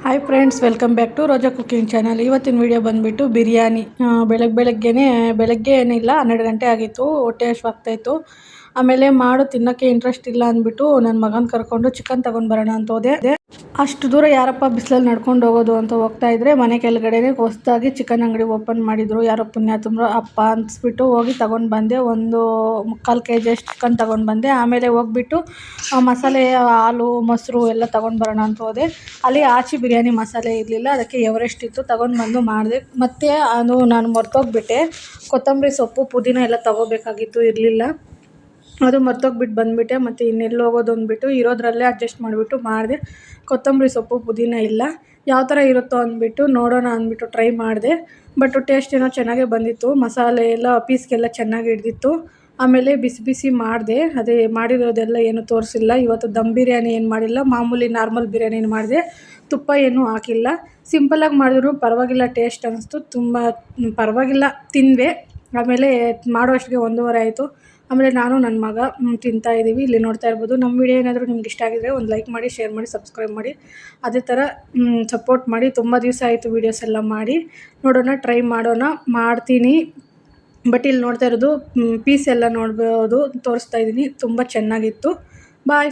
Hi friends, welcome back to Roja cooking channel. ಇವತ್ತಿನ video ಬಂದುಬಿಟ್ಟು ಬಿರಿಯಾನಿ. ಬೆಳಗ್ಗೆ ಏನಿಲ್ಲ, 12 ಗಂಟೆ ಆಗಿತ್ತು. ಹೊಟ್ಟೆ ಹಸಿವಾಗ್ತಾಯಿತ್ತು. ಆಮೇಲೆ ತಿನ್ನೋಕ್ಕೆ ಇಂಟ್ರೆಸ್ಟ್ ಇಲ್ಲ ಅಂದ್ಬಿಟ್ಟು ನನ್ನ ಮಗನ ಕರ್ಕೊಂಡು ಚಿಕನ್ ತೊಗೊಂಡು ಬರೋಣ ಅಂತ ಹೋದೆ. ಅಷ್ಟು ದೂರ ಯಾರಪ್ಪ ಬಿಸಿಲಲ್ಲಿ ನಡ್ಕೊಂಡು ಹೋಗೋದು ಅಂತ ಹೋಗ್ತಾ ಇದ್ರೆ, ಮನೆ ಕೆಳಗಡೆನೇ ಹೊಸದಾಗಿ ಚಿಕನ್ ಅಂಗಡಿ ಓಪನ್ ಮಾಡಿದರು. ಯಾರೋ ಪುಣ್ಯಾತಂದ್ರು ಅಪ್ಪ ಅನ್ಸ್ಬಿಟ್ಟು ಹೋಗಿ ತೊಗೊಂಡು ಬಂದೆ. 1.25 kg ಅಷ್ಟು ಚಿಕನ್ ತೊಗೊಂಡು ಬಂದೆ. ಆಮೇಲೆ ಹೋಗ್ಬಿಟ್ಟು ಮಸಾಲೆ, ಹಾಲು, ಮೊಸರು ಎಲ್ಲ ತೊಗೊಂಡು ಬರೋಣ ಅಂತ ಹೋದೆ. ಅಲ್ಲಿ ಆಚಿ ಬಿರಿಯಾನಿ ಮಸಾಲೆ ಇರಲಿಲ್ಲ, ಅದಕ್ಕೆ ಎವರೆಸ್ಟ್ ಇತ್ತು, ತೊಗೊಂಡು ಬಂದು ಮಾಡಿದೆ. ಮತ್ತು ನಾನು ಮರ್ತೋಗ್ಬಿಟ್ಟೆ, ಕೊತ್ತಂಬರಿ ಸೊಪ್ಪು, ಪುದೀನ ಎಲ್ಲ ತೊಗೋಬೇಕಾಗಿತ್ತು, ಇರಲಿಲ್ಲ. ಅದು ಮರ್ತೋಗ್ಬಿಟ್ಟು ಬಂದುಬಿಟ್ಟೆ. ಮತ್ತು ಇನ್ನೆಲ್ಲಿ ಹೋಗೋದು ಅಂದ್ಬಿಟ್ಟು ಇರೋದ್ರಲ್ಲೇ ಅಡ್ಜಸ್ಟ್ ಮಾಡಿಬಿಟ್ಟು ಮಾಡಿದೆ. ಕೊತ್ತಂಬರಿ ಸೊಪ್ಪು, ಪುದೀನ ಇಲ್ಲ. ಯಾವ ಥರ ಇರುತ್ತೋ ಅಂದ್ಬಿಟ್ಟು ನೋಡೋಣ ಅಂದ್ಬಿಟ್ಟು ಟ್ರೈ ಮಾಡಿದೆ. ಬಟ್ ಟೇಸ್ಟ್ ಏನೋ ಚೆನ್ನಾಗೇ ಬಂದಿತ್ತು. ಮಸಾಲೆ ಎಲ್ಲ ಪೀಸ್ಗೆಲ್ಲ ಚೆನ್ನಾಗಿ ಹಿಡ್ದಿತ್ತು. ಆಮೇಲೆ ಬಿಸಿ ಮಾಡಿದೆ. ಅದೇ ಮಾಡಿರೋದೆಲ್ಲ ಏನು ತೋರಿಸಿಲ್ಲ. ಇವತ್ತು ದಮ್ ಬಿರಿಯಾನಿ ಏನು ಮಾಡಿಲ್ಲ, ಮಾಮೂಲಿ ನಾರ್ಮಲ್ ಬಿರಿಯಾನಿ ಮಾಡಿದೆ. ತುಪ್ಪ ಏನೂ ಹಾಕಿಲ್ಲ. ಸಿಂಪಲ್ಲಾಗಿ ಮಾಡಿದ್ರು ಪರವಾಗಿಲ್ಲ, ಟೇಸ್ಟ್ ಅನ್ನಿಸ್ತು. ತುಂಬ ಪರವಾಗಿಲ್ಲ, ತಿಂದೆ. ಆಮೇಲೆ ಮಾಡೋಷ್ಟಿಗೆ 1:30 ಆಯಿತು. ಆಮೇಲೆ ನಾನು ನನ್ನ ಮಗ ತಿಂತಾಯಿದ್ದೀವಿ. ಇಲ್ಲಿ ನೋಡ್ತಾ ಇರ್ಬೋದು. ನಮ್ಮ ವಿಡಿಯೋ ಏನಾದರೂ ನಿಮ್ಗೆ ಇಷ್ಟ ಆಗಿದ್ರೆ ಒಂದು ಲೈಕ್ ಮಾಡಿ, ಶೇರ್ ಮಾಡಿ, ಸಬ್ಸ್ಕ್ರೈಬ್ ಮಾಡಿ. ಅದೇ ಥರ ಸಪೋರ್ಟ್ ಮಾಡಿ. ತುಂಬ ದಿವಸ ಆಯಿತು ವೀಡಿಯೋಸ್ ಎಲ್ಲ ಮಾಡಿ. ನೋಡೋಣ, ಟ್ರೈ ಮಾಡೋಣ, ಮಾಡ್ತೀನಿ. ಬಟ್ ಇಲ್ಲಿ ನೋಡ್ತಾ ಇರೋದು ಪೀಸ್ ಎಲ್ಲ ನೋಡ್ಬೋದು, ತೋರಿಸ್ತಾ ಇದ್ದೀನಿ. ತುಂಬ ಚೆನ್ನಾಗಿತ್ತು. ಬಾಯ್.